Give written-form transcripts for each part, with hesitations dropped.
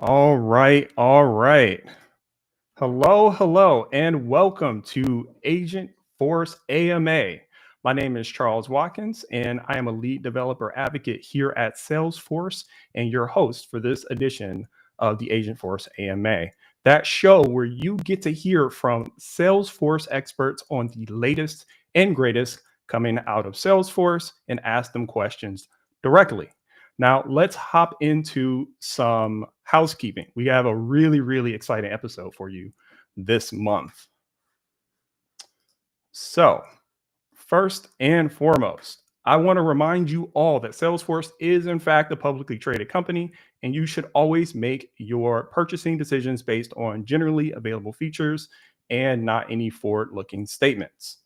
All right, all right. Hello, hello, and welcome to Agent Force AMA. My name is Charles Watkins, and I am a lead developer advocate here at Salesforce and your host for this edition of the Agent Force AMA. That show where you get to hear from Salesforce experts on the latest and greatest coming out of Salesforce and ask them questions directly. Now, let's hop into some housekeeping. We have a really, really exciting episode for you this month. So, first and foremost, I want to remind you all that Salesforce is, in fact, a publicly traded company, and you should always make your purchasing decisions based on generally available features and not any forward looking statements.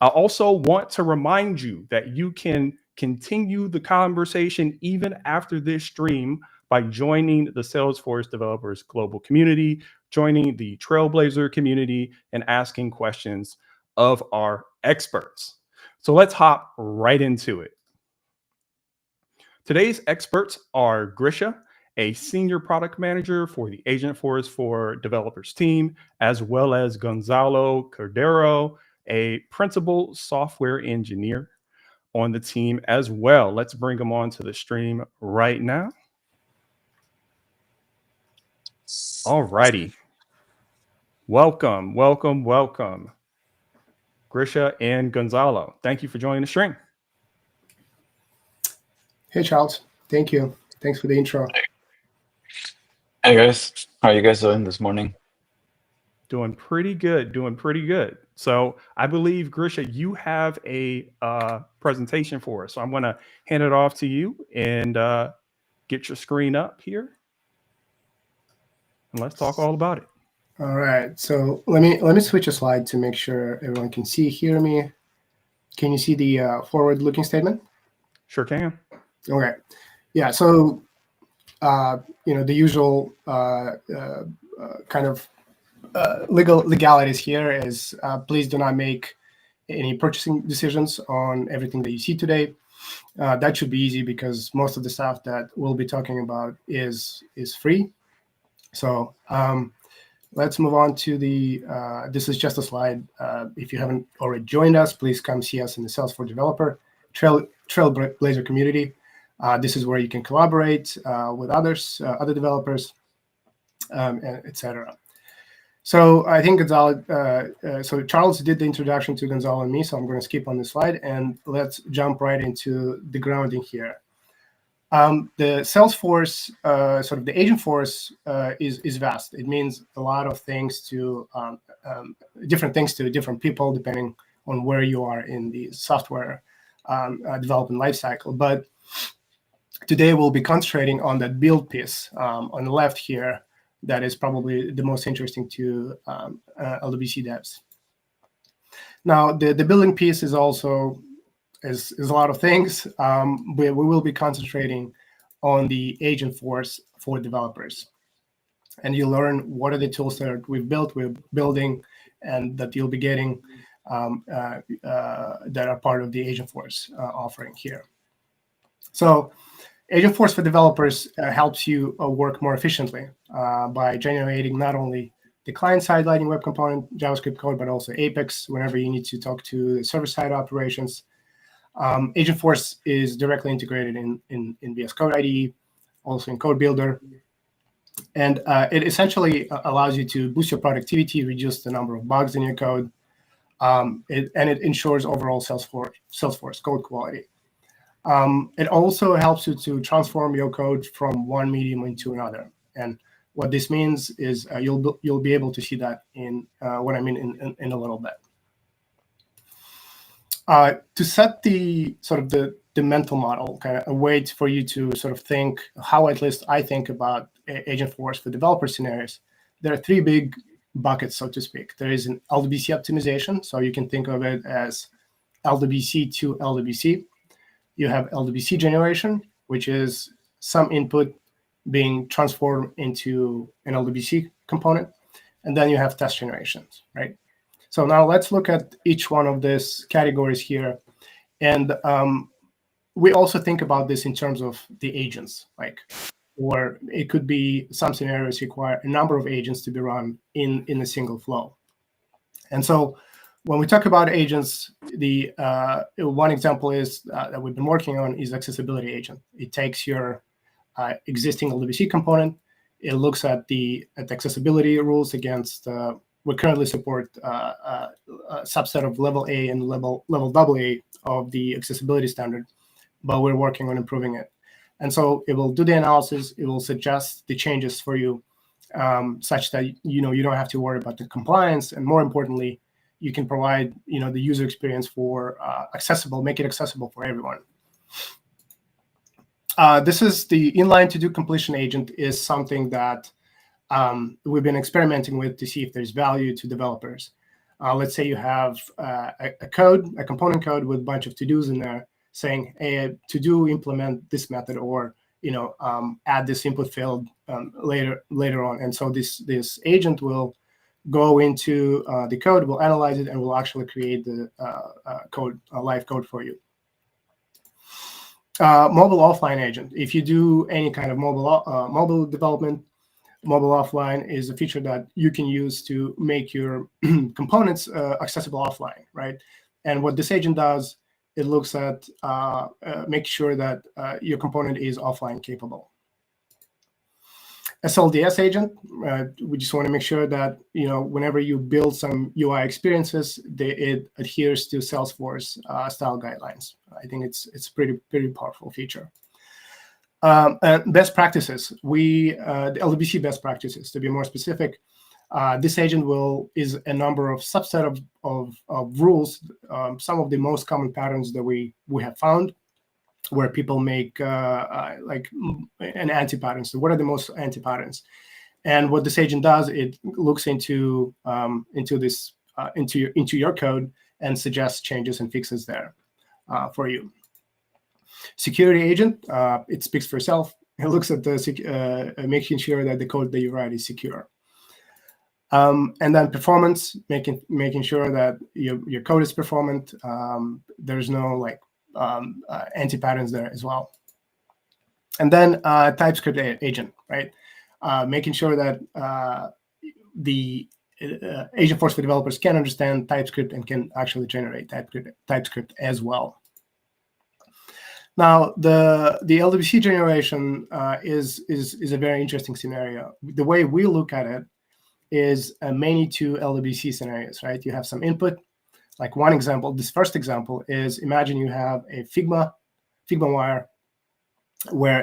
I also want to remind you that you can continue the conversation even after this stream by joining the Salesforce Developers Global Community, joining the Trailblazer community, and asking questions of our experts. So let's hop right into it. Today's experts are Grisha, a senior product manager for the Agentforce for Developers team, as well as Gonzalo Cordero, a principal software engineer on the team as well. Let's bring them on to the stream right now. All righty. Welcome, welcome, welcome, Grisha and Gonzalo. Thank you for joining the stream. Hey, Charles. Thank you. Thanks for the intro. Hey guys, how are you guys doing this morning? Doing pretty good, doing pretty good. So I believe, Grisha, you have a presentation for us. So I'm going to hand it off to you and get your screen up here. And let's talk all about it. All right. So let me switch a slide to make sure everyone can hear me. Can you see the forward-looking statement? Sure can. Okay. Yeah. So the usual kind of legalities here is please do not make any purchasing decisions on everything that you see today. That should be easy because most of the stuff that we'll be talking about is free. So let's move on to this is just a slide. If you haven't already joined us, please come see us in the Salesforce Developer Trailblazer community. This is where you can collaborate with others, other developers, etc. So I think Gonzalo, so Charles did the introduction to Gonzalo and me, so I'm going to skip on this slide and let's jump right into the grounding here. The Salesforce, sort of the Agentforce is vast. It means a lot of things to different things to different people depending on where you are in the software development lifecycle. But today we'll be concentrating on that build piece on the left here. That is probably the most interesting to LWC devs. Now, the building piece is also is a lot of things. We will be concentrating on the Agentforce for developers, and you'll learn what are the tools that we're building, and that you'll be getting that are part of the Agentforce offering here. So, Agentforce for developers helps you work more efficiently by generating not only the client-side Lightning Web Component JavaScript code, but also Apex whenever you need to talk to the server-side operations. Agentforce is directly integrated in VS Code IDE, also in Code Builder. And it essentially allows you to boost your productivity, reduce the number of bugs in your code, and it ensures overall Salesforce code quality. It also helps you to transform your code from one medium into another. And what this means is you'll be able to see that in what I mean in a little bit. To set the sort of the mental model, kind of a way for you to sort of think how at least I think about Agentforce for developer scenarios, there are three big buckets, so to speak. There is an LWC optimization, so you can think of it as LWC to LWC. You have LWC generation, which is some input being transformed into an LWC component. And then you have test generations, right? So now let's look at each one of these categories here. And we also think about this in terms of the agents. Like or it could be some scenarios require a number of agents to be run in a single flow. And so when we talk about agents, the one example is that we've been working on is accessibility agent. It takes your existing LWC component. It looks at the accessibility rules against. We currently support a subset of level A and level AA of the accessibility standard, but we're working on improving it. And so it will do the analysis. It will suggest the changes for you, such that you don't have to worry about the compliance, and more importantly, you can provide the user experience for make it accessible for everyone. This is the inline to do completion agent is something that we've been experimenting with to see if there's value to developers. Let's say you have a component code with a bunch of to-dos in there saying, hey, to do implement this method, or add this input field later on. And so this agent will go into the code, will analyze it, and will actually create the live code for you. Mobile offline agent. If you do any kind of mobile development, mobile offline is a feature that you can use to make your components accessible offline, right? And what this agent does, it looks at make sure that your component is offline capable. SLDS agent, we just want to make sure that whenever you build some UI experiences, it adheres to Salesforce style guidelines. I think it's pretty powerful feature. Best practices. The LWC best practices, to be more specific. This agent is a number of subset of rules, some of the most common patterns that we have found, where people make like an anti-pattern. So what are the most anti-patterns? And what this agent does, it looks into your code and suggests changes and fixes there for you. Security agent, it speaks for itself. It looks at making sure that the code that you write is secure. And then performance, making sure that your code is performant. There's no anti-patterns there as well. And then TypeScript agent, right? Making sure that the Agentforce for developers can understand TypeScript and can actually generate TypeScript as well. Now, the LWC generation is a very interesting scenario. The way we look at it is many two LWC scenarios, right? You have some input. Like one example, this first example is, imagine you have a Figma wire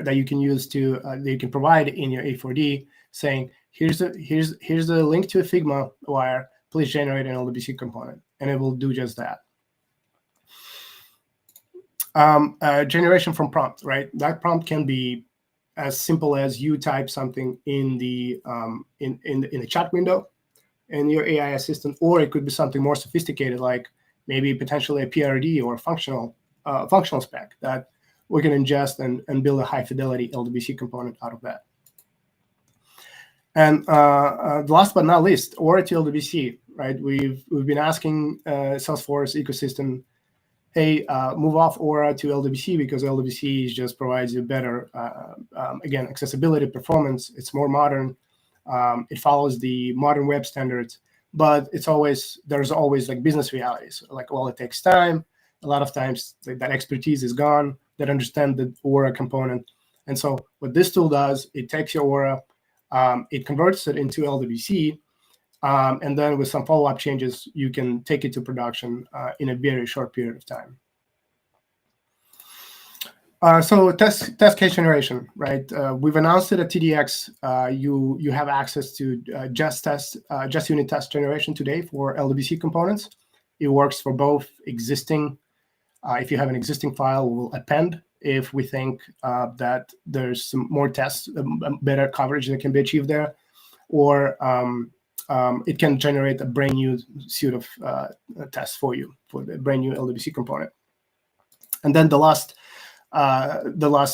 that you can use that you can provide in your A4D, saying here's the link to a Figma wire. Please generate an LWC component, and it will do just that. Generation from prompt, right? That prompt can be as simple as you type something in the chat window in your AI assistant, or it could be something more sophisticated, like maybe potentially a PRD or functional spec that we can ingest and build a high fidelity LWC component out of that. And last but not least, Aura to LWC, right? We've been asking Salesforce ecosystem, hey, move off Aura to LWC, because LWC just provides you better, again, accessibility, performance. It's more modern. It follows the modern web standards, but there's always like business realities. Like, well, it takes time. A lot of times that expertise is gone, that understand the Aura component. And so what this tool does, it takes your Aura, it converts it into LWC, and then with some follow-up changes, you can take it to production in a very short period of time. So test case generation, right? We've announced it at TDX. You have access to just unit test generation today for LWC components. It works for both existing. If you have an existing file, we'll append if we think that there's some more tests, better coverage that can be achieved there, or it can generate a brand new suite of tests for you for the brand new LWC component. And then the last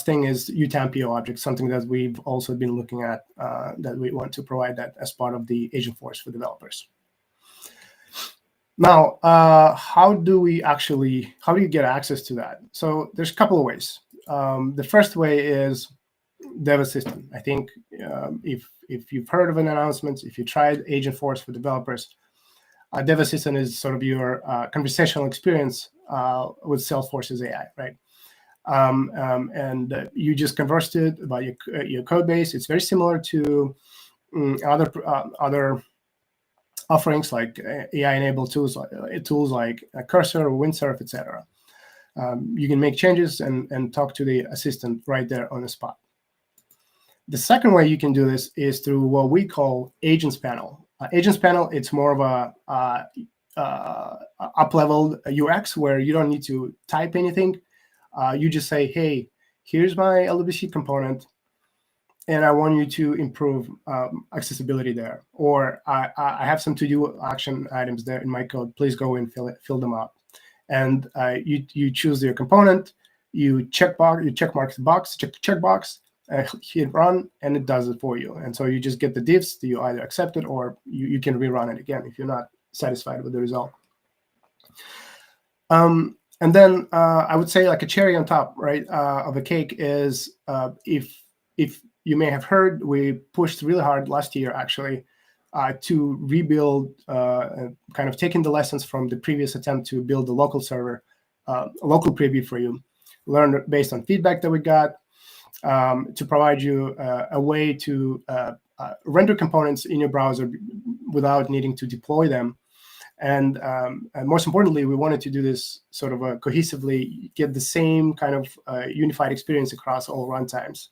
thing is UTM-PO object, something that we've also been looking at, that we want to provide that as part of the Agentforce for developers. Now, how do you get access to that? So there's a couple of ways. The first way is Dev Assistant. I think if you've heard of an announcement, if you tried Agentforce for developers, Dev Assistant is sort of your conversational experience with Salesforce's AI, right? And you just conversed it about your code base. It's very similar to other offerings like AI-enabled tools like Cursor or Windsurf, etc. You can make changes and talk to the assistant right there on the spot. The second way you can do this is through what we call Agents Panel. Agents Panel, it's more of a up-leveled UX where you don't need to type anything. You just say, hey, here's my LWC component, and I want you to improve accessibility there. Or I have some to-do action items there in my code. Please go and fill them out. And you choose your component, you check the box, hit run, and it does it for you. And so you just get the diffs. You either accept it or you can rerun it again if you're not satisfied with the result. And then I would say like a cherry on top, right, of a cake is if you may have heard, we pushed really hard last year actually to rebuild, kind of taking the lessons from the previous attempt to build a local server, a local preview for you, learn based on feedback that we got, to provide you a way to render components in your browser without needing to deploy them. And most importantly, we wanted to do this sort of cohesively, get the same kind of unified experience across all runtimes.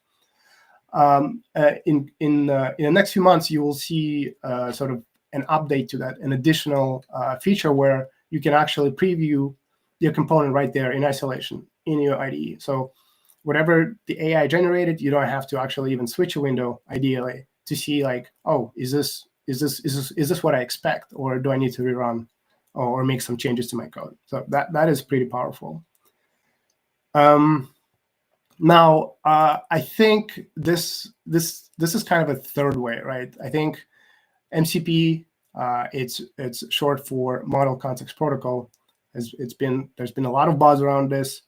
In the next few months, you will see sort of an update to that, an additional feature where you can actually preview your component right there in isolation in your IDE. So whatever the AI generated, you don't have to actually even switch a window, ideally, to see like, oh, is this what I expect, or do I need to rerun or make some changes to my code? So that is pretty powerful. Now, I think this is kind of a third way, right? I think MCP, it's short for Model Context Protocol. There's been a lot of buzz around this.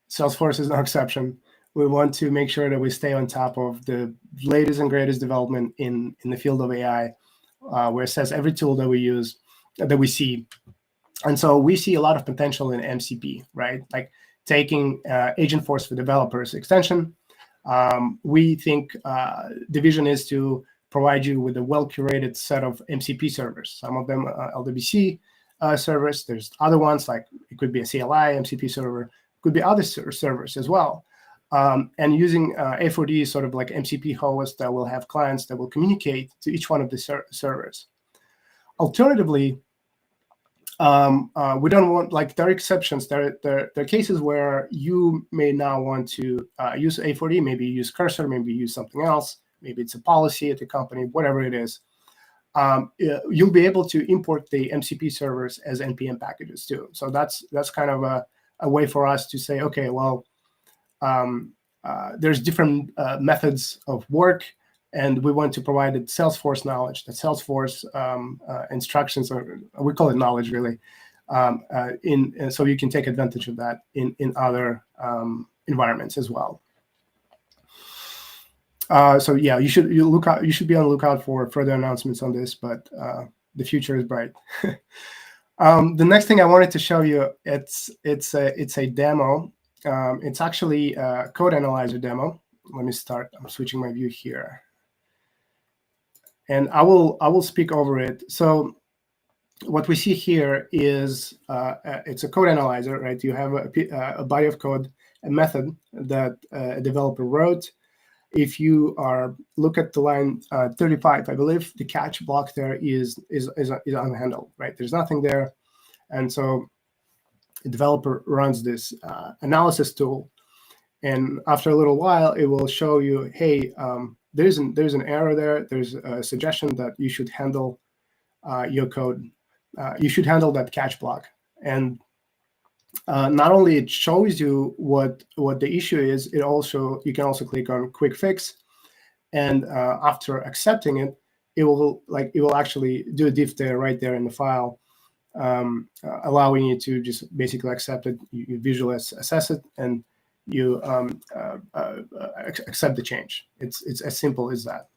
Salesforce is no exception. We want to make sure that we stay on top of the latest and greatest development in the field of AI, where it says every tool that we use, that we see. And so we see a lot of potential in MCP, right? Like taking Agentforce for Developers extension. We think the vision is to provide you with a well-curated set of MCP servers. Some of them are LWC servers. There's other ones, like it could be a CLI MCP server, could be other servers as well. And using A4D, sort of like MCP host that will have clients that will communicate to each one of the servers. Alternatively, we don't want, like, there are exceptions. There are cases where you may now want to use A4D, maybe use Cursor, maybe use something else. Maybe it's a policy at the company, whatever it is. You'll be able to import the MCP servers as NPM packages too. So that's kind of a way for us to say, okay, well, there's different methods of work, and we want to provide that Salesforce knowledge, that Salesforce instructions, or we call it knowledge really, so you can take advantage of that in other environments as well. So yeah, you should be on the lookout for further announcements on this, but the future is bright. The next thing I wanted to show you, it's a demo. It's actually a code analyzer demo. Let me start. I'm switching my view here, and I will speak over it. So what we see here is it's a code analyzer, right? You have a body of code, a method that a developer wrote. If you look at the line 35, I believe the catch block there is unhandled, right? There's nothing there, and so the developer runs this analysis tool, and after a little while, it will show you, hey, there's an error there. There's a suggestion that you should handle your code. You should handle that catch block, and not only it shows you what the issue is, you can also click on quick fix, and after accepting it, it will actually do a diff there right there in the file, allowing you to just basically accept it. You visually assess it, and you accept the change. It's as simple as that.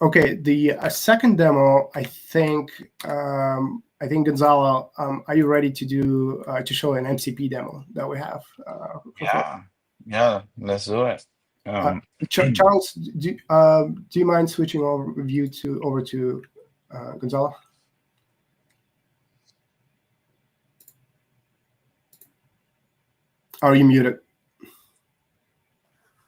Okay, the second demo, I think Gonzalo, are you ready to do to show an MCP demo that we have? Yeah, let's do it. Charles, do you mind switching over to Gonzalo? Are you muted?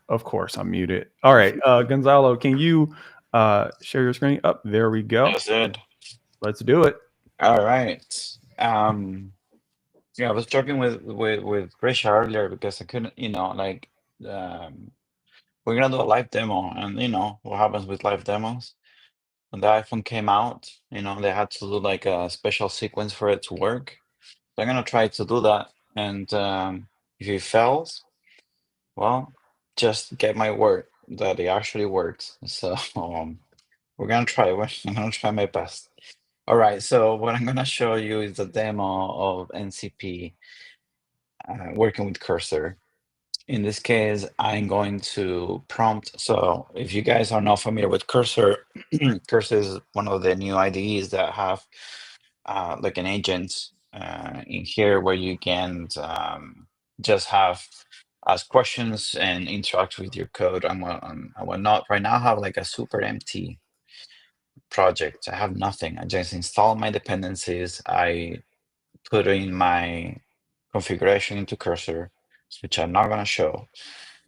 Of course, I'm muted. All right, Gonzalo, can you share your screen? Up there we go. That's it. Let's do it. All right. Yeah, I was talking with Grisha earlier because I couldn't, like, we're gonna do a live demo, and what happens with live demos when the iPhone came out, they had to do like a special sequence for it to work. So I'm gonna try to do that, and if it fails, well, just get my word that it actually works. So we're gonna try. I'm gonna try my best. All right. So what I'm gonna show you is the demo of NCP working with cursor. In this case, I'm going to prompt. So if you guys are not familiar with cursor, cursor is one of the new IDEs that have like an agent in here where you can just ask questions and interact with your code and whatnot. Right now, I have like a super empty project. I have nothing. I just install my dependencies. I put in my configuration into cursor, which I'm not gonna show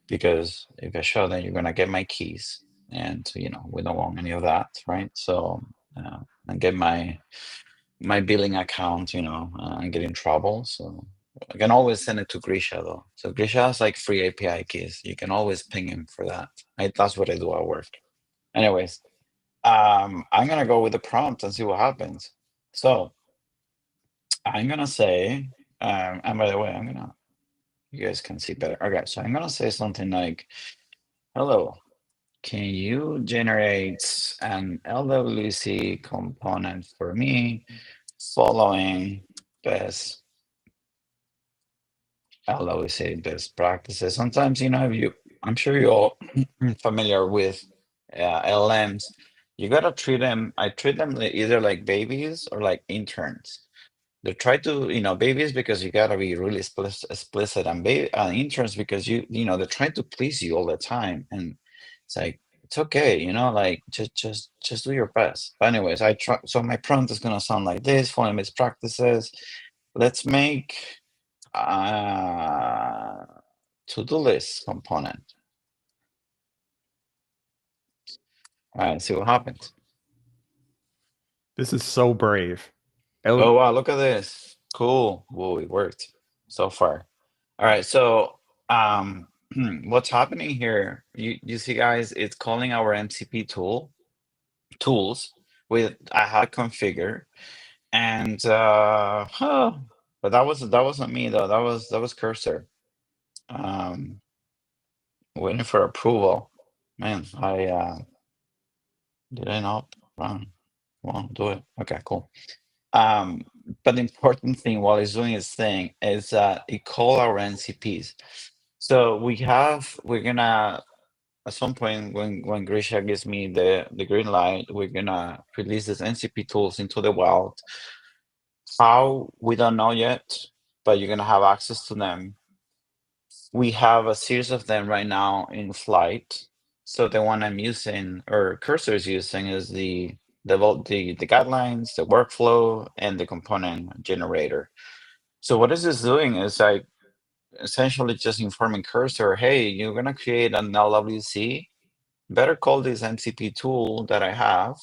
because if I show, then you're gonna get my keys, and we don't want any of that, right? So and get my billing account, and get in trouble. So I can always send it to Grisha though. So Grisha has like free API keys. You can always ping him for that. That's what I do at work. Anyways, I'm gonna go with the prompt and see what happens. So I'm gonna say, and by the way, you guys can see better. Okay, so I'm gonna say something like, hello, can you generate an LWC component for me following best LWC best practices? Sometimes, I'm sure you're all familiar with LLMs. You gotta treat them, I treat them either like babies or like interns. They try to, babies because you gotta be really explicit, and interns because they're trying to please you all the time, and it's like it's okay, like just do your best. But anyways, I try. So my prompt is gonna sound like this: following best practices. Let's make to-do list component. All right, see what happens. This is so brave. Oh wow, look at this. Cool. Whoa, it worked so far. All right, so what's happening here? You see, guys, it's calling our MCP tools with I have configure, and but that wasn't me though. That was cursor. Waiting for approval. Man, did I not run? Won't do it. Okay, cool. But the important thing while it's doing its thing is it call our NCPs. So we're gonna at some point when Grisha gives me the green light, we're gonna release these NCP tools into the wild. How, we don't know yet, but you're gonna have access to them. We have a series of them right now in flight. So the one I'm using, or Cursor is using, is the guidelines, the workflow, and the component generator. So what is this doing is like essentially just informing Cursor, hey, you're gonna create an LWC. Better call this MCP tool that I have,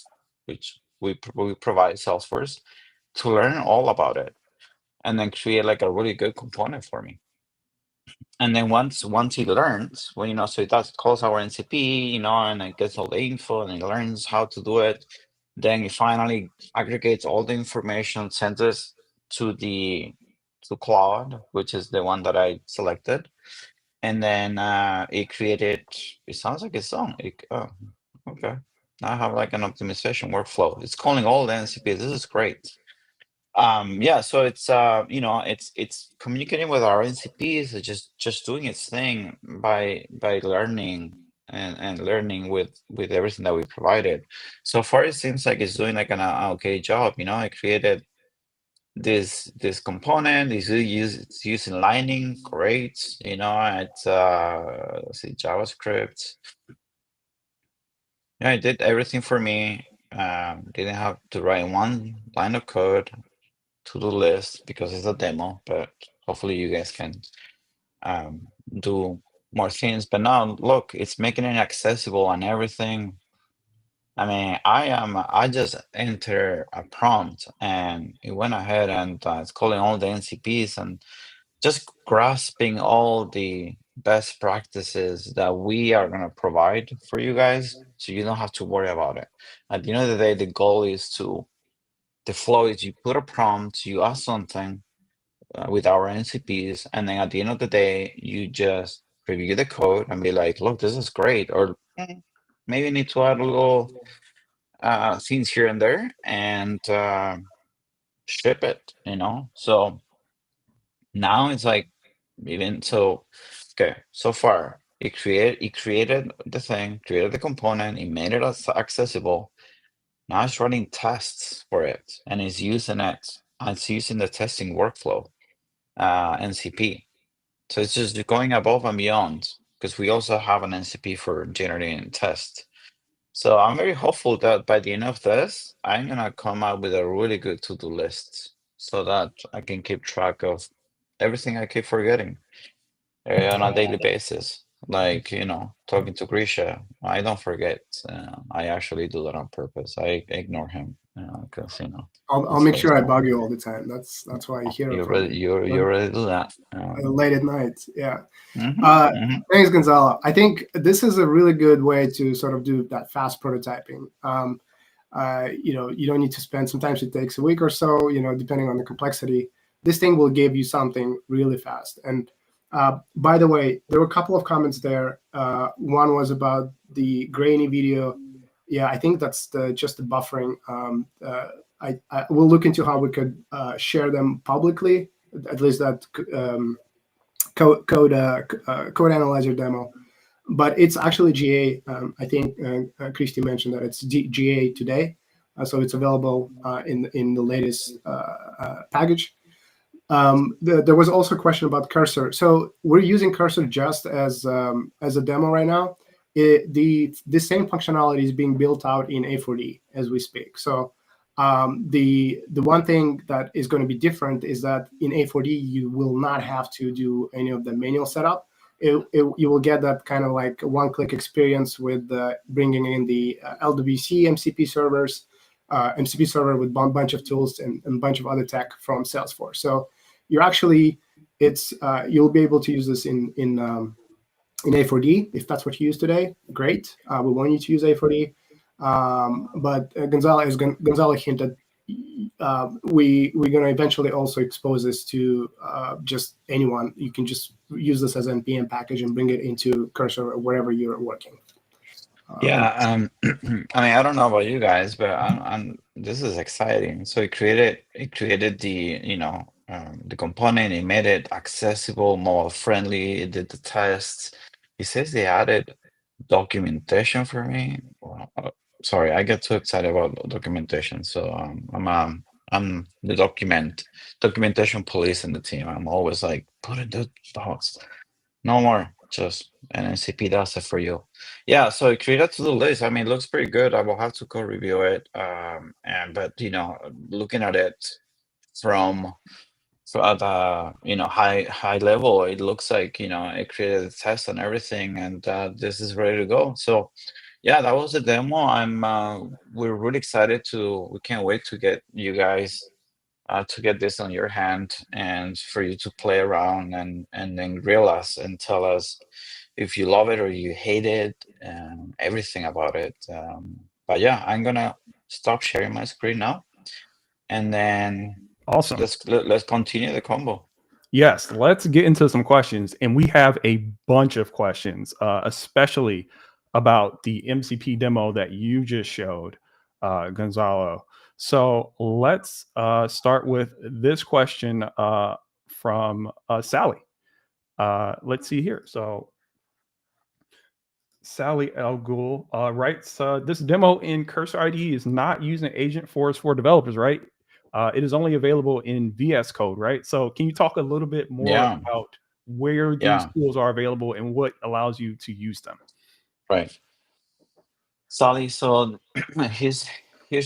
which we provide Salesforce, to learn all about it, and then create like a really good component for me. And then once he learns, well, so it calls our NCP, and it gets all the info, and it learns how to do it. Then it finally aggregates all the information, sends it to Claude, which is the one that I selected. And then it created, it sounds like its own. Oh, okay. Now I have like an optimization workflow. It's calling all the NCPs. This is great. Yeah, so it's it's communicating with our NCPs, just doing its thing by learning and learning with everything that we provided. So far, it seems like it's doing like an okay job. I created this component. It's using Lightning, great. It's let's see, JavaScript. Yeah, it did everything for me. Didn't have to write one line of code. To-do list because it's a demo, but hopefully you guys can do more things. But now look, it's making it accessible and everything. I mean, I just enter a prompt and it went ahead and it's calling all the NCPs and just grasping all the best practices that we are going to provide for you guys so you don't have to worry about it. At the end of the day, the goal is the flow is you put a prompt, you ask something, with our NCPs, and then at the end of the day, you just review the code and be like, "Look, this is great," or maybe need to add a little things here and there, and ship it. So now it's like even so. Okay, so far it created the thing, created the component, it made it accessible. Now it's running tests for it, and it's using it. It's using the testing workflow, NCP. So it's just going above and beyond because we also have an NCP for generating test. So I'm very hopeful that by the end of this, I'm gonna come up with a really good to-do list so that I can keep track of everything I keep forgetting on a daily basis. Like, talking to Grisha, I don't forget. I actually do that on purpose. I ignore him because, I'll it's make what it's sure I about. bug you all the time. That's why you hear it You from really, me. you already do that. Late at night. Yeah. Mhm. Thanks, Gonzalo. I think this is a really good way to sort of do that fast prototyping. You don't need to spend. Sometimes it takes a week or so. Depending on the complexity. This thing will give you something really fast. And by the way, there were a couple of comments there. One was about the grainy video. Yeah, I think that's just the buffering. I will look into how we could share them publicly. At least that code analyzer demo, but it's actually GA. I think Christy mentioned that it's GA today, so it's available in the latest package. There was also a question about cursor. So we're using cursor just as a demo right now. The same functionality is being built out in A4D as we speak. So the one thing that is going to be different is that in A4D you will not have to do any of the manual setup. You will get that kind of like one-click experience with bringing in the LWC MCP servers, MCP server with a bunch of tools and a bunch of other tech from Salesforce. So you're actually you'll be able to use this in A4D if that's what you use today. Great. We want you to use A4D. But Gonzalo hinted, we're going to eventually also expose this to just anyone. You can just use this as an NPM package and bring it into Cursor or wherever you're working. Yeah, I mean, I don't know about you guys, but this is exciting. So it created the component, it made it accessible, more friendly, it did the tests. It says they added documentation for me. Well, sorry, I get too excited about documentation. So I'm the documentation police in the team. I'm always like, put in the docs. No more, just an NCP does it for you. Yeah, so it created to-do list. I mean, it looks pretty good. I will have to go review it. But looking at it from at high level, it looks like it created a test and everything, and this is ready to go. So yeah, that was the demo. We're really excited we can't wait to get you guys to get this on your hand and for you to play around and then grill us and tell us if you love it or you hate it and everything about it. But yeah, I'm gonna stop sharing my screen now, and then Awesome. let's continue the combo. Yes, let's get into some questions. And we have a bunch of questions, especially about the MCP demo that you just showed, Gonzalo. So let's start with this question from Sally. Let's see here. So Sally El Ghul writes, this demo in Cursor IDE is not using Agentforce for developers, right? It is only available in VS Code, right? So can you talk a little bit more Yeah, about where these yeah, tools are available and what allows you to use them? right. Sally, so here's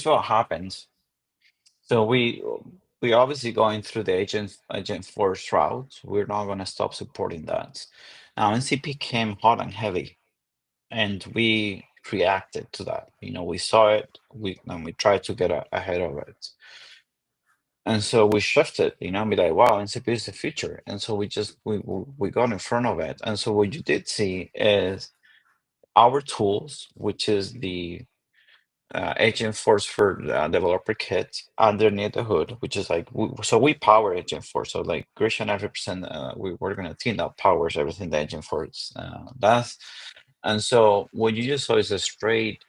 what happens. So we obviously going through the Agentforce route. We're not going to stop supporting that. Now NCP came hot and heavy, and we reacted to that. We saw it. We tried to get ahead of it, and so we shifted. Be like, wow, NCP is the future, and so we got in front of it. And so what you did see is our tools, which is the Agentforce for developer kit underneath the hood, which is like so we power Agentforce. So like Grisha 90%, we're gonna team that powers everything that Agentforce does. And so what you just saw is a straight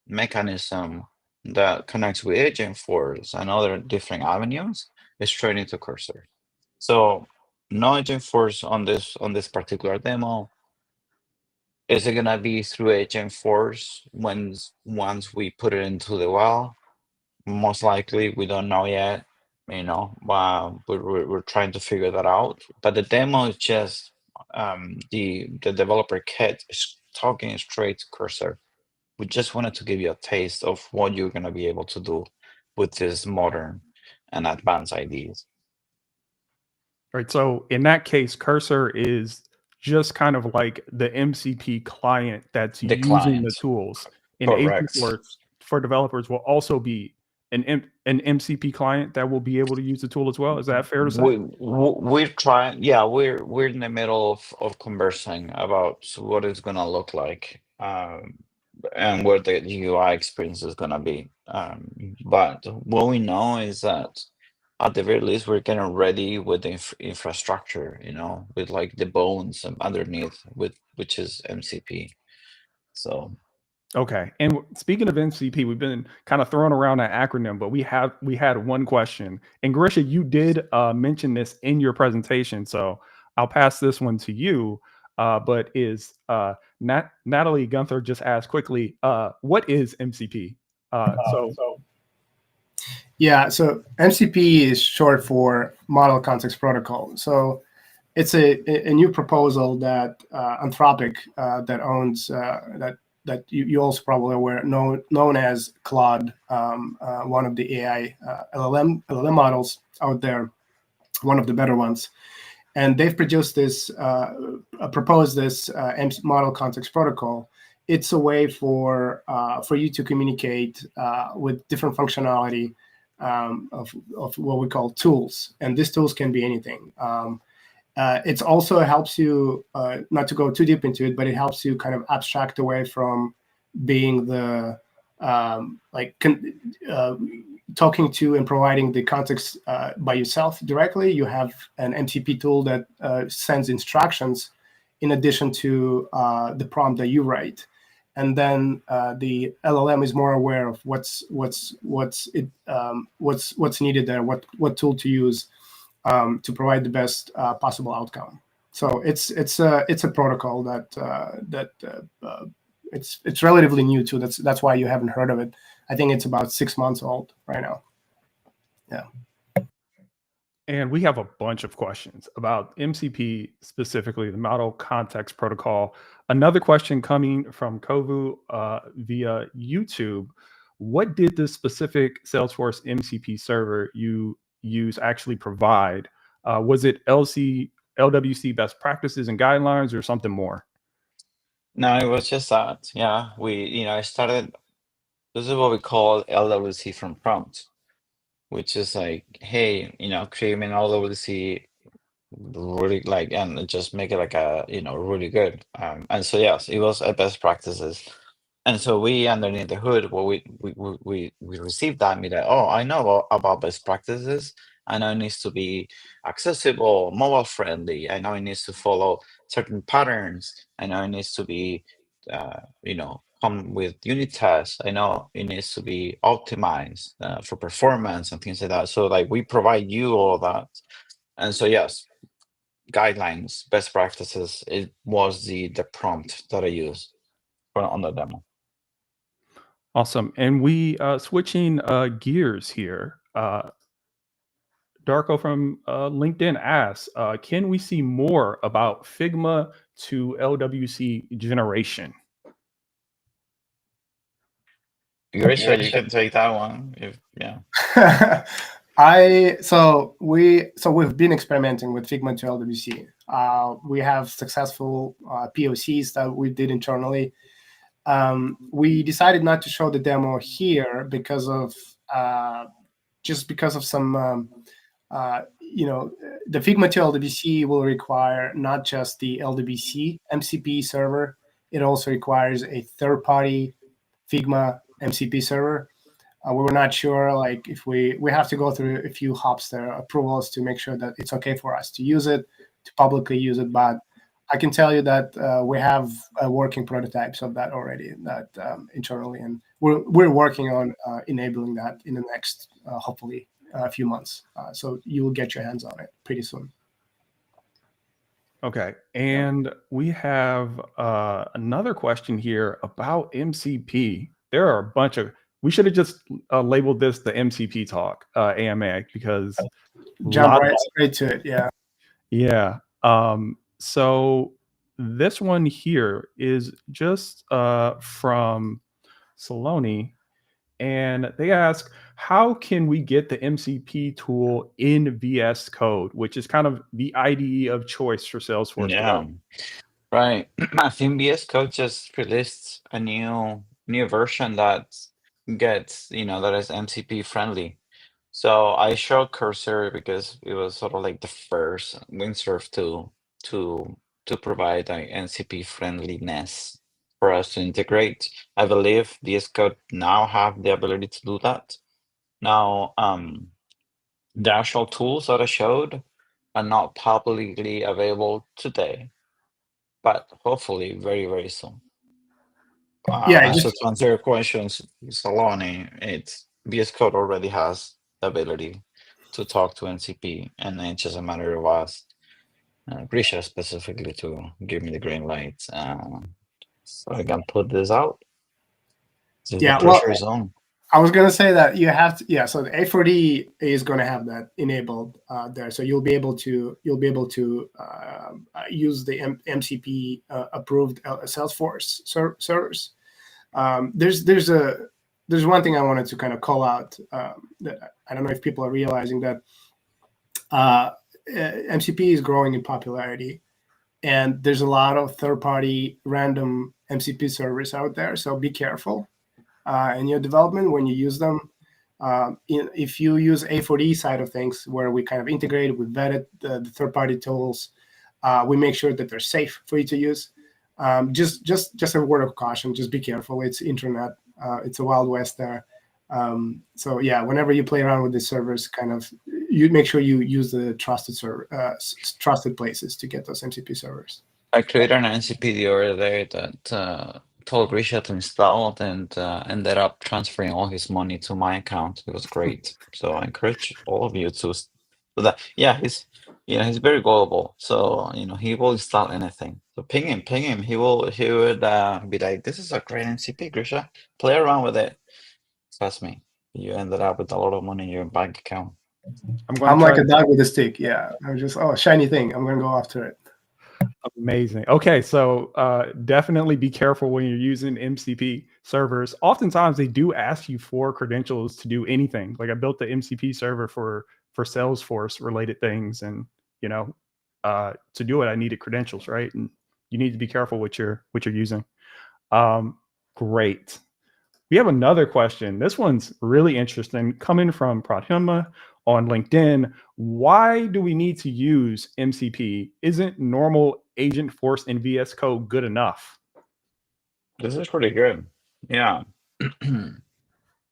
mechanism that connects with Agentforce and other different avenues straight into Cursor. So no Agentforce on this particular demo. Is it gonna be through Agentforce once we put it into the well? Most likely, we don't know yet. We're trying to figure that out. But the demo is just the developer kit is talking straight to Cursor. We just wanted to give you a taste of what you're gonna be able to do with this modern and advanced IDs. Right. So in that case, Cursor is just kind of like the MCP client that's The using the client, tools. And correct. Agentforce for developers will also be an MCP client that will be able to use the tool as well. Is that fair to say? We're trying, yeah, we're in the middle of conversing about what it's gonna look like, and where the UI experience is gonna be. But what we know is that at the very least we're getting ready with the infrastructure, with like the bones underneath, which is MCP. So Okay. And speaking of MCP, we've been kind of throwing around that acronym, but we had one question. And Grisha, you did mention this in your presentation, so I'll pass this one to you. But is Natalie Gunther just asked quickly, what is MCP? So Yeah, so MCP is short for Model Context Protocol. So it's a new proposal that Anthropic that owns that you also probably aware known as Claude, one of the AI LLM models out there, one of the better ones. And they've proposed this Model Context Protocol. It's a way for you to communicate with different functionality of what we call tools, and these tools can be anything. It also helps you, not to go too deep into it, but it helps you kind of abstract away from being the talking to and providing the context by yourself directly. You have an MCP tool that sends instructions in addition to the prompt that you write, and then the LLM is more aware of what's needed there, what tool to use to provide the best possible outcome. So it's a protocol that it's relatively new too. That's why you haven't heard of it. I think it's about 6 months old right now. Yeah. And we have a bunch of questions about MCP, specifically the Model Context Protocol. Another question coming from Kovu via YouTube. What did the specific Salesforce MCP server you use actually provide? Was it LWC best practices and guidelines or something more? no, it was just that. Yeah, I started. This is what we call LWC from prompt, which is like, hey, create an LWC really like, and just make it like a, really good. And so yes, it was a best practices. And so we underneath the hood, well, we received that and be like, oh, I know about best practices. I know it needs to be accessible, mobile friendly. I know it needs to follow certain patterns. I know it needs to be, come with unit tests. I know it needs to be optimized for performance and things like that. So like we provide you all that. And so yes, guidelines, best practices, it was the prompt that I used on the demo. Awesome. And we switching gears here. Darko from LinkedIn asks, can we see more about Figma to LWC generation? Grisha, you can take that one. If yeah. We've been experimenting with Figma to LWC. We have successful POCs that we did internally. We decided not to show the demo here because of some the Figma to LWC will require not just the LWC MCP server, it also requires a third-party Figma MCP server. We were not sure, like, if we have to go through a few hops there, approvals, to make sure that it's okay for us to use it, to publicly use it. But I can tell you that we have working prototypes of that already, that internally, and we're working on enabling that in the next, hopefully, a few months. So you will get your hands on it pretty soon. Okay, and we have another question here about MCP. There are a bunch of. We should have just labeled this the MCP talk, AMA, because jump right straight to it. Yeah. Yeah. So this one here is just from Saloni, and they ask, how can we get the MCP tool in VS Code, which is kind of the IDE of choice for Salesforce development? Right. I think VS Code just released a new version that gets, that is MCP friendly. So I showed Cursor because it was sort of like the first windsurf to provide like MCP friendliness for us to integrate. I believe VS Code now have the ability to do that. Now, the actual tools that I showed are not publicly available today, but hopefully very, very soon. To answer your questions, Saloni, it's VS Code already has the ability to talk to MCP, and it's just a matter of us, Grisha specifically, to give me the green light, so I can put this out. So the pressure is on. I was going to say that you have to, so the A4D is going to have that enabled there, so you'll be able to use the MCP approved Salesforce servers. There's one thing I wanted to kind of call out that I don't know if people are realizing, that MCP is growing in popularity, and there's a lot of third-party random MCP servers out there. So be careful in your development when you use them. If you use A4D side of things, where we kind of integrated, we vetted the third-party tools, we make sure that they're safe for you to use. Just a word of caution, just be careful. It's internet, it's a wild west there. So yeah, whenever you play around with the servers, kind of, you make sure you use the trusted places to get those MCP servers. I created an MCP the other day that told Grisha to install, and ended up transferring all his money to my account. It was great. So I encourage all of you to do that. Yeah, he's very gullible. So he will install anything. So ping him. He would be like, "This is a great MCP, Grisha. Play around with it." Trust me, you ended up with a lot of money in your bank account. I'm like a dog with a stick. Yeah, I'm just shiny thing. I'm gonna go after it. Amazing. Okay, so definitely be careful when you're using MCP servers. Oftentimes they do ask you for credentials to do anything. Like I built the MCP server for Salesforce related things, and to do it I needed credentials, right? And you need to be careful what you're using. Great. We have another question. This one's really interesting, coming from Pradyumna on LinkedIn. Why do we need to use MCP? Isn't normal Agentforce in VS Code good enough? This is pretty good. Yeah.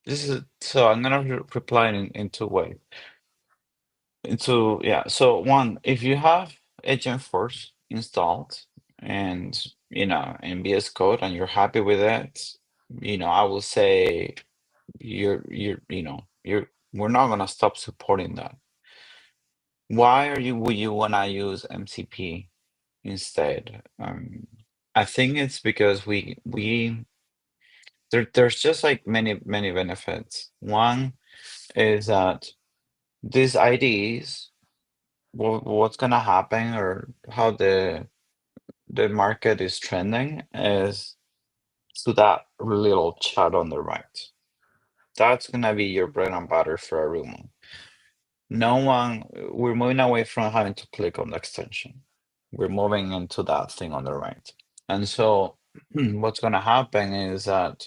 So I'm gonna reply in two ways. So one, if you have Agentforce installed and in VS Code and you're happy with it, I will say we're not gonna stop supporting that. Why would you wanna use MCP instead? I think it's because there's just like many benefits. One is that these IDs, what's gonna happen or how the market is trending is to that little chat on the right. That's gonna be your bread and butter for everyone. We're moving away from having to click on the extension. We're moving into that thing on the right. And so what's gonna happen is that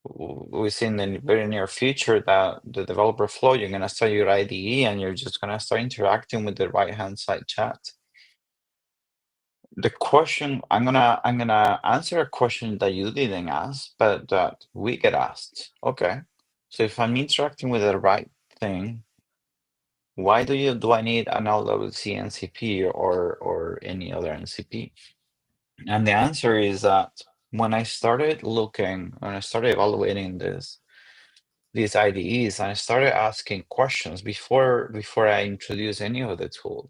we see in the very near future that the developer flow, you're gonna start your IDE and you're just gonna start interacting with the right-hand side chat. The question I'm gonna answer a question that you didn't ask, but that we get asked. Okay, so if I'm interacting with the right thing, why do I need an LWC NCP or any other NCP? And the answer is that when I started evaluating these IDEs, and I started asking questions before I introduce any of the tools,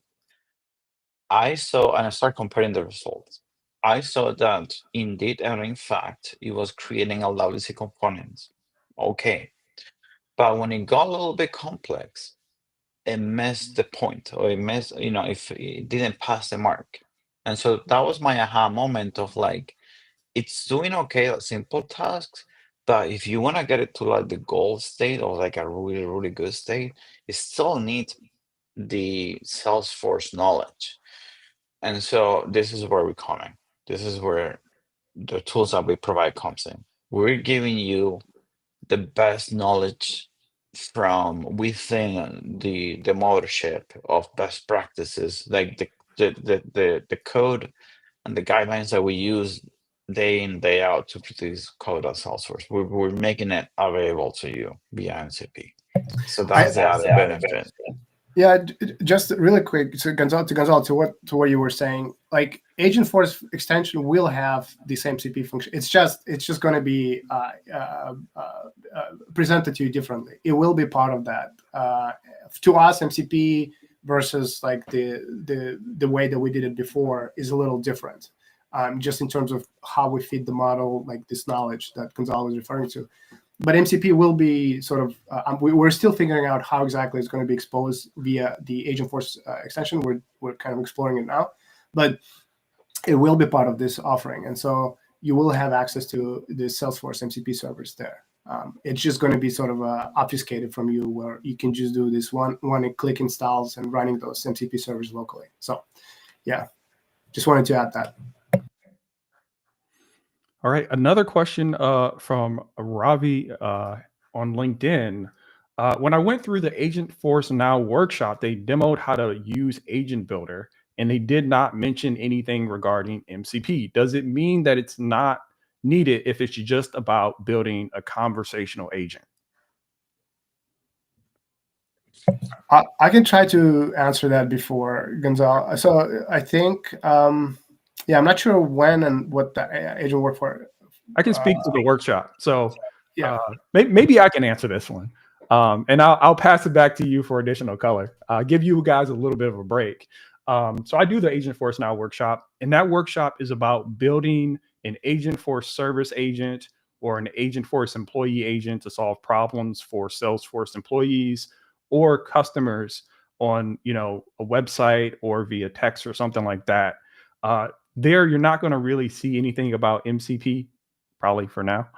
I saw, and I started comparing the results. I saw that indeed and in fact it was creating LWC components. Okay, but when it got a little bit complex, it missed the point, or if it didn't pass the mark. And so that was my aha moment of like, it's doing okay at simple tasks, but if you want to get it to like the gold state or like a really, really good state, it still needs the Salesforce knowledge. And so this is where we're coming. This is where the tools that we provide comes in. We're giving you the best knowledge from within the mothership of best practices, like the code and the guidelines that we use day in, day out to produce code at Salesforce. We're making it available to you via MCP. So that's the added benefit. Yeah, just really quick, so Gonzalo, to what you were saying, like Agentforce extension will have the same MCP function. It's just going to be presented to you differently. It will be part of that. To us, MCP versus like the way that we did it before is a little different, just in terms of how we feed the model, like this knowledge that Gonzalo was referring to. But MCP will be sort of, we're still figuring out how exactly it's going to be exposed via the Agentforce extension. We're kind of exploring it now, but it will be part of this offering. And so you will have access to the Salesforce MCP servers there. It's just going to be sort of obfuscated from you, where you can just do this one click installs and running those MCP servers locally. So yeah, just wanted to add that. All right, another question from Ravi on LinkedIn. When I went through the Agentforce Now workshop, they demoed how to use Agent Builder, and they did not mention anything regarding MCP. Does it mean that it's not needed if it's just about building a conversational agent? I can try to answer that before Gonzalo. So I think, yeah, I'm not sure when and what the agent worked for. I can speak to the workshop. So yeah, maybe I can answer this one. And I'll pass it back to you for additional color. Give you guys a little bit of a break. So I do the Agentforce Now workshop, and that workshop is about building an Agentforce service agent or an Agentforce employee agent to solve problems for Salesforce employees or customers on a website or via text or something like that. There, you're not going to really see anything about MCP, probably for now.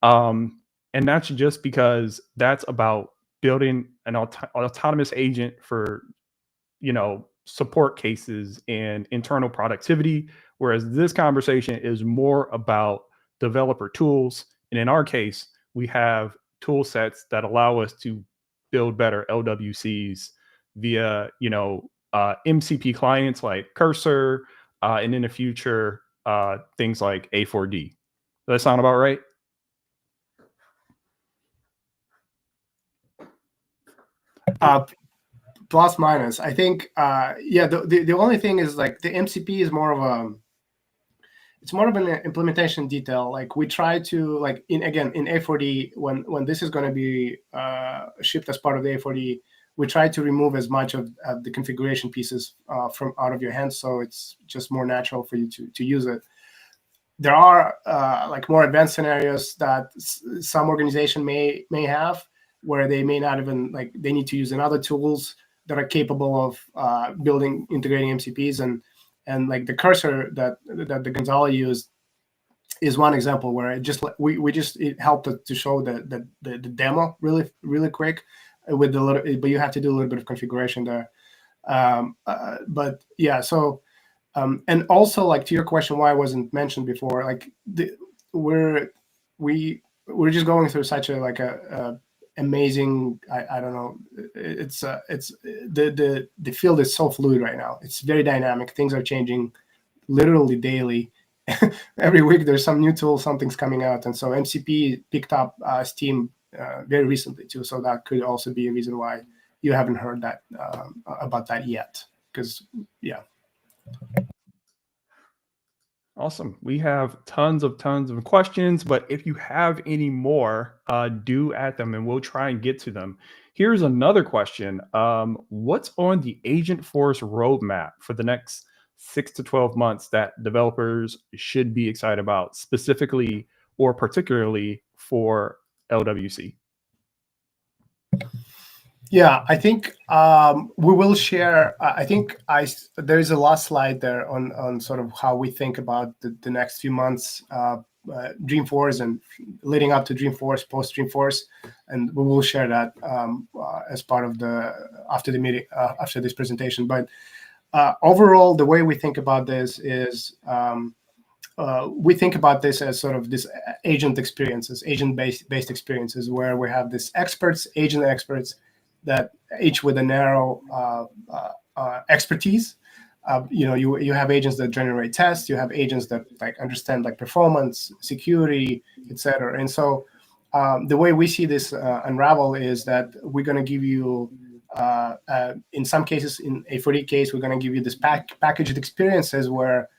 And that's just because that's about building an autonomous agent for, support cases and internal productivity. Whereas this conversation is more about developer tools. And in our case, we have tool sets that allow us to build better LWCs via, MCP clients like Cursor, and in the future, things like A4D. Does that sound about right? Plus minus. I think, yeah, the only thing is like the MCP is more of it's more of an implementation detail. Like we try to like in A4D when this is going to be shipped as part of the A4D, we try to remove as much of the configuration pieces from out of your hands, so it's just more natural for you to use it. There are like more advanced scenarios that some organization may have, where they may not even like they need to use another tools that are capable of integrating MCPs, and like the cursor that the Gonzalo used is one example where it just it helped us to show the demo really quick with the little, but you have to do a little bit of configuration there. But yeah, so and also like to your question, why it wasn't mentioned before, like we're just going through such a amazing, I don't know, it's the field is so fluid right now. It's very dynamic. Things are changing literally daily. Every week there's some new tool, something's coming out, and so MCP picked up steam very recently too. So that could also be a reason why you haven't heard that about that yet. Because yeah. Awesome. We have tons of questions, but if you have any more, do add them and we'll try and get to them. Here's another question. What's on the Agentforce roadmap for the next 6 to 12 months that developers should be excited about, specifically or particularly for LWC? Yeah, I think we will share. I think there's a last slide there on sort of how we think about the next few months, Dreamforce and leading up to Dreamforce, post Dreamforce, and we will share that as part of after the meeting, after this presentation. But overall, the way we think about this is we think about this as sort of this agent experiences, agent-based experiences, where we have this agent experts, that each with a narrow expertise. You have agents that generate tests. You have agents that like understand like performance, security, etc. And so the way we see this unravel is that we're going to give you, in some cases, in a 4D case, we're going to give you this packaged experiences where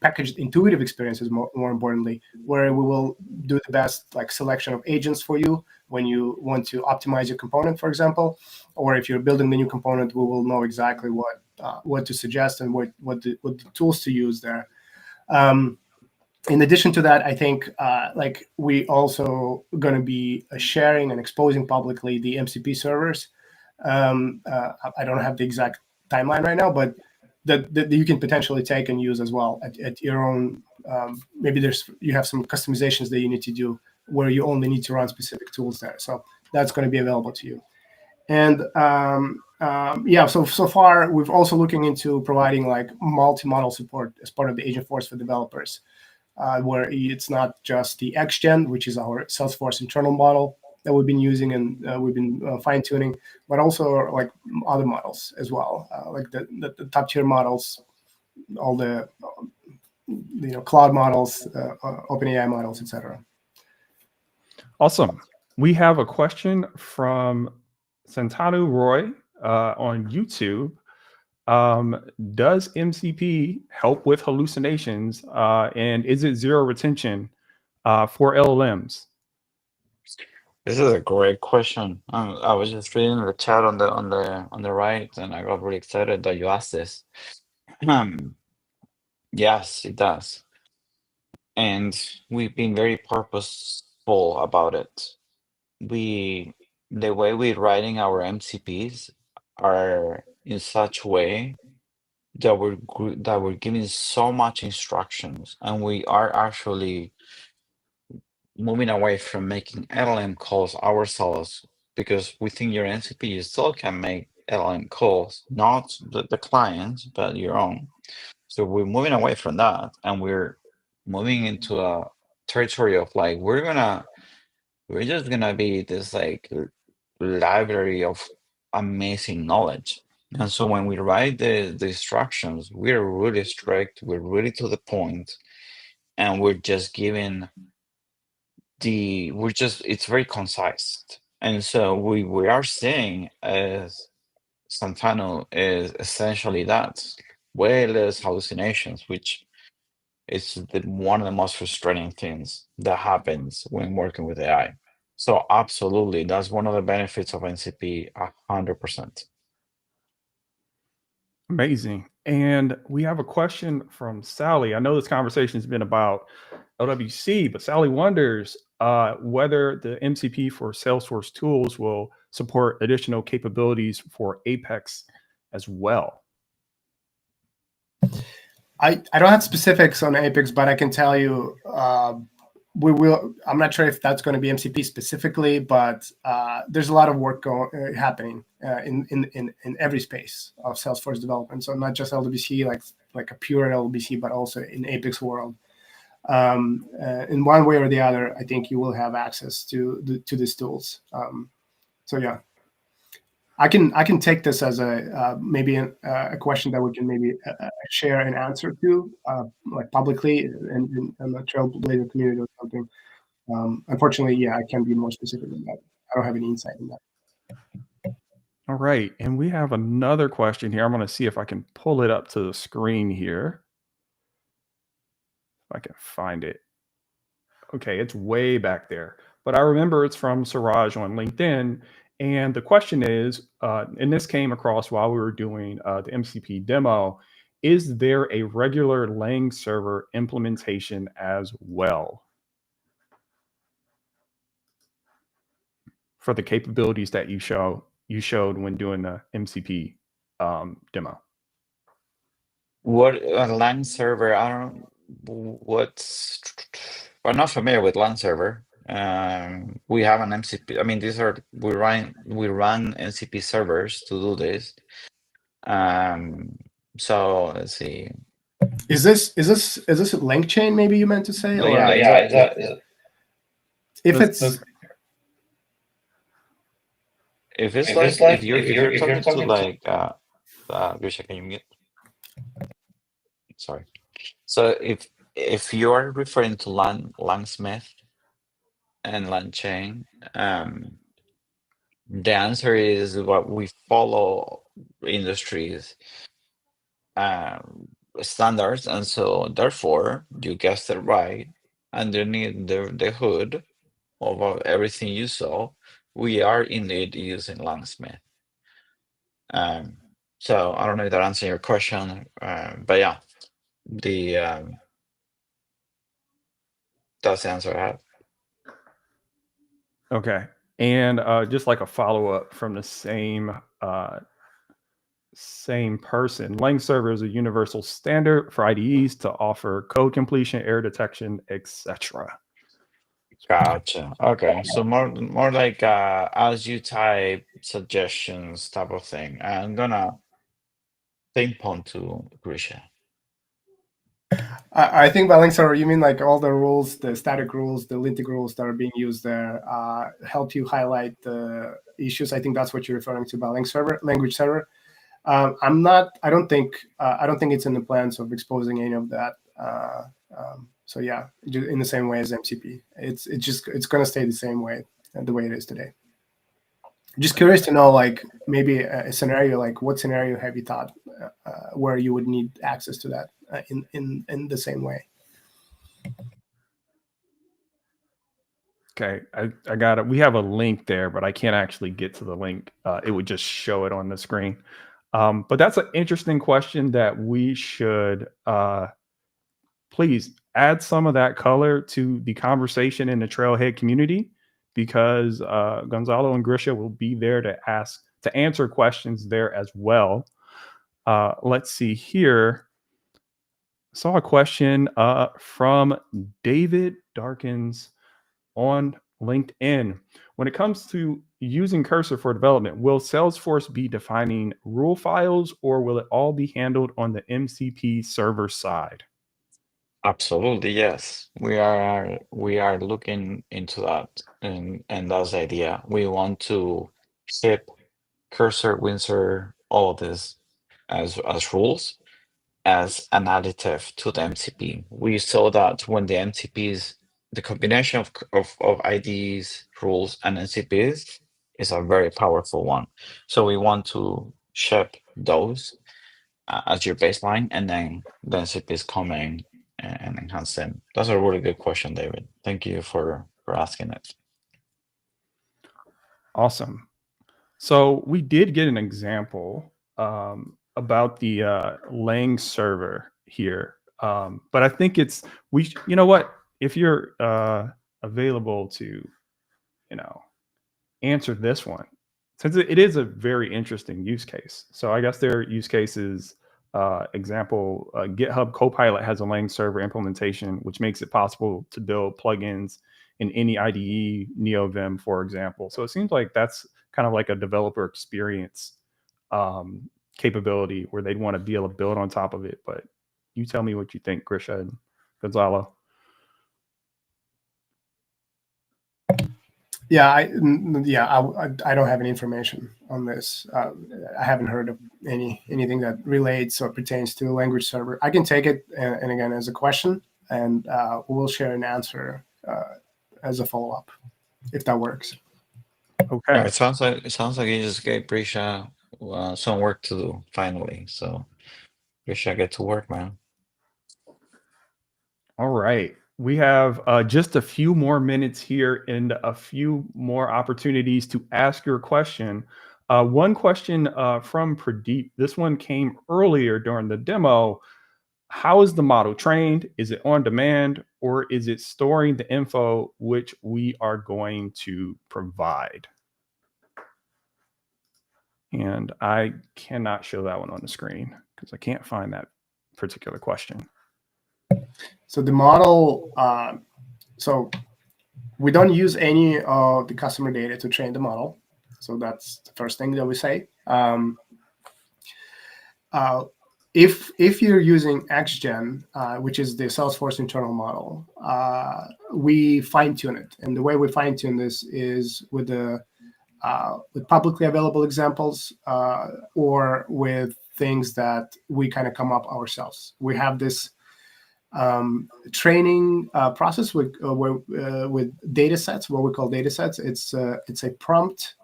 packaged intuitive experiences, more importantly, where we will do the best like selection of agents for you when you want to optimize your component, for example, or if you're building the new component, we will know exactly what to suggest and what the tools to use there. In addition to that, I think like we also going to be sharing and exposing publicly the MCP servers. I don't have the exact timeline right now, but that you can potentially take and use as well at your own. Maybe you have some customizations that you need to do where you only need to run specific tools there. So that's going to be available to you. And yeah, so far we've also looking into providing like multi-model support as part of the Agentforce for developers, where it's not just the XGen, which is our Salesforce internal model that we've been using and we've been fine-tuning, but also like other models as well, like the top-tier models, all the cloud models, OpenAI models, etc. Awesome. We have a question from Santanu Roy on YouTube. Does MCP help with hallucinations, and is it zero retention for LLMs? This is a great question. I was just reading the chat on the right, and I got really excited that you asked this. Yes, it does, and we've been very purposeful about it. The way we're writing our MCPs are in such a way that we're giving so much instructions, and we are actually moving away from making LLM calls ourselves, because within your MCP you still can make LLM calls, not the client, but your own. So we're moving away from that, and we're moving into a territory of like we're just gonna be this like library of amazing knowledge. And so when we write the instructions, we're really strict, we're really to the point, and we're just giving it's very concise. And so we are seeing, as Santano, is essentially that way less hallucinations, which It's one of the most frustrating things that happens when working with AI. So absolutely, that's one of the benefits of NCP, 100%. Amazing. And we have a question from Sally. I know this conversation has been about LWC, but Sally wonders whether the MCP for Salesforce tools will support additional capabilities for Apex as well. I don't have specifics on Apex, but I can tell you we will. I'm not sure if that's going to be MCP specifically, but there's a lot of work happening in every space of Salesforce development. So not just LWC, like a pure LWC, but also in Apex world. In one way or the other, I think you will have access to these tools. So yeah. I can take this as a maybe a question that we can maybe share an answer to like publicly in the Trailblazer community or something. Unfortunately, yeah, I can't be more specific than that. I don't have any insight in that. All right. And we have another question here. I'm going to see if I can pull it up to the screen here. If I can find it. Okay, it's way back there. But I remember it's from Siraj on LinkedIn. And the question is, and this came across while we were doing the MCP demo, is there a regular Lang server implementation as well for the capabilities that you showed when doing the MCP demo? What a LAN server? I don't. What's? I'm not familiar with LAN server. We have an MCP. I mean, we run MCP servers to do this. So let's see. Is this a link chain? Maybe you meant to say? Or Yeah, if it's if you're talking to like Grisha, can you mute? Sorry. So if you are referring to Langsmith and LangChain, the answer is what we follow industries standards, and so therefore you guessed it right. Underneath the hood of everything you saw, we are indeed using Langsmith. So I don't know if that answers your question, but yeah, that's the answer I have. Okay. And just like a follow-up from the same person, Lang server is a universal standard for IDEs to offer code completion, error detection, etc. Gotcha. Okay, so more like as you type suggestions type of thing. I'm gonna ping pong to Grisha. I think by link server, you mean like all the rules, the static rules, the linting rules that are being used there, help you highlight the issues. I think that's what you're referring to by link server, language server. I don't think it's in the plans of exposing any of that. So yeah, in the same way as MCP, it's going to stay the same way, the way it is today. Just curious to know, like maybe a scenario, like what scenario have you thought where you would need access to that in the same way? Okay, I got it. We have a link there, but I can't actually get to the link. It would just show it on the screen. But that's an interesting question that we should please add some of that color to the conversation in the Trailhead community, because Gonzalo and Grisha will be there to answer questions there as well. Let's see here. Saw a question from David Darkins on LinkedIn. When it comes to using Cursor for development, will Salesforce be defining rule files, or will it all be handled on the MCP server side? Absolutely, yes. We are looking into that, and that's the idea. We want to ship Cursor, Windsor, all of this as rules, as an additive to the MCP. We saw that when the MCPs, the combination of IDs, rules, and MCPs is a very powerful one. So we want to ship those as your baseline, and then the MCPs coming and enhance them? That's a really good question, David. Thank you for asking it. Awesome. So we did get an example about the Lang server here, but I think it's you know what, if you're available to answer this one, since it is a very interesting use case. So I guess there are use cases. Example, GitHub Copilot has a Lang server implementation, which makes it possible to build plugins in any IDE, NeoVim, for example. So it seems like that's kind of like a developer experience capability where they'd want to be able to build on top of it. But you tell me what you think, Grisha and Gonzalo. Yeah, I don't have any information on this. I haven't heard of anything that relates or pertains to a language server. I can take it and again as a question, and we'll share an answer as a follow-up if that works. Okay. Yeah, it sounds like you just gave Prisha some work to do finally. So Prisha, get to work, man. All right. We have just a few more minutes here and a few more opportunities to ask your question. One question from Pradeep. This one came earlier during the demo. How is the model trained? Is it on demand, or is it storing the info which we are going to provide? And I cannot show that one on the screen because I can't find that particular question. So the model, so we don't use any of the customer data to train the model. So that's the first thing that we say. If you're using XGen, which is the Salesforce internal model, we fine tune it, and the way we fine tune this is with publicly available examples or with things that we kind of come up ourselves. We have this training process with data sets, what we call data sets. It's a prompt,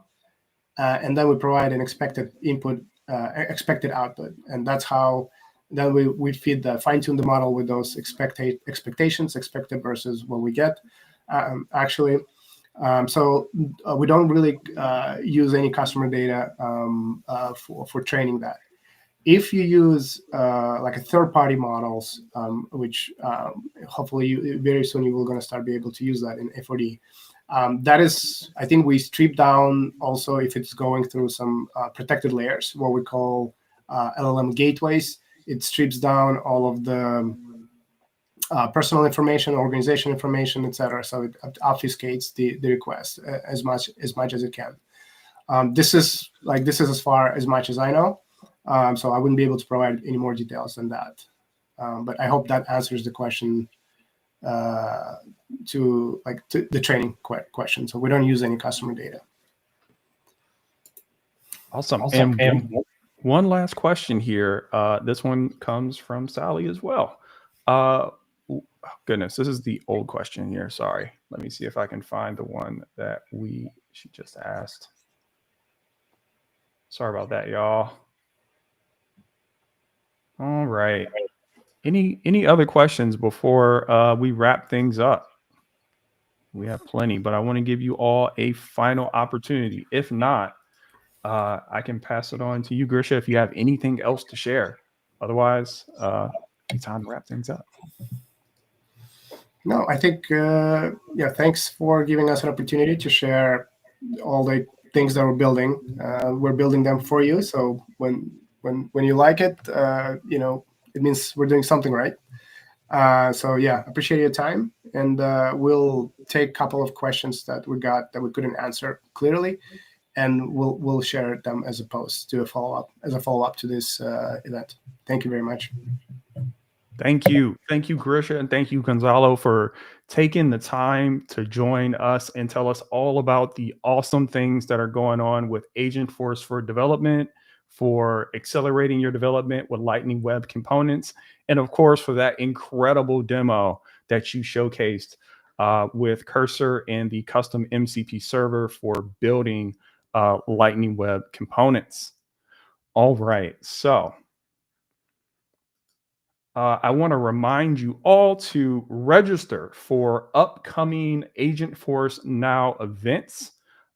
and then we provide an expected input, expected output, and that's how then we feed fine tune the model with those expectations, expected versus what we get actually. So we don't really use any customer data for training that. If you use like a third-party models, which hopefully very soon you will going to start be able to use that in FOD. That is, I think we strip down also if it's going through some protected layers, what we call LLM gateways. It strips down all of the personal information, organization information, etc. So it obfuscates the request as much as it can. This is as far as much as I know. So I wouldn't be able to provide any more details than that. But I hope that answers the question to the training question. So we don't use any customer data. Awesome. And one last question here. This one comes from Sally as well. Goodness, this is the old question here. Sorry. Let me see if I can find the one that she just asked. Sorry about that, y'all. All right. Any other questions before we wrap things up? We have plenty, but I want to give you all a final opportunity. If not, I can pass it on to you, Grisha, if you have anything else to share. Otherwise, it's time to wrap things up. No, I think, thanks for giving us an opportunity to share all the things that we're building. We're building them for you. So when you like it, it means we're doing something right. So yeah, appreciate your time, and we'll take a couple of questions that we got that we couldn't answer clearly, and we'll share them as opposed to a follow-up to this event. Thank you very much. Thank you, Grisha, and thank you, Gonzalo, for taking the time to join us and tell us all about the awesome things that are going on with Agentforce for development, for accelerating your development with Lightning Web Components, and of course, for that incredible demo that you showcased with Cursor and the custom MCP server for building Lightning Web Components. All right, so I want to remind you all to register for upcoming Agentforce Now events.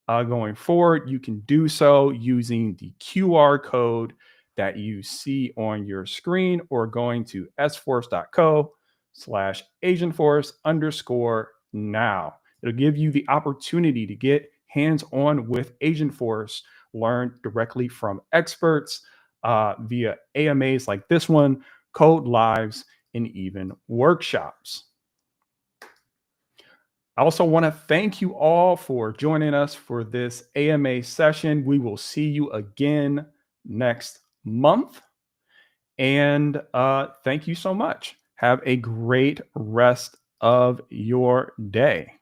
Going forward, you can do so using the QR code that you see on your screen or going to sforce.co/agentforce_now. It'll give you the opportunity to get hands-on with Agentforce, learn directly from experts via AMAs like this one, code lives, and even workshops. I also want to thank you all for joining us for this AMA session. We will see you again next month. And thank you so much. Have a great rest of your day.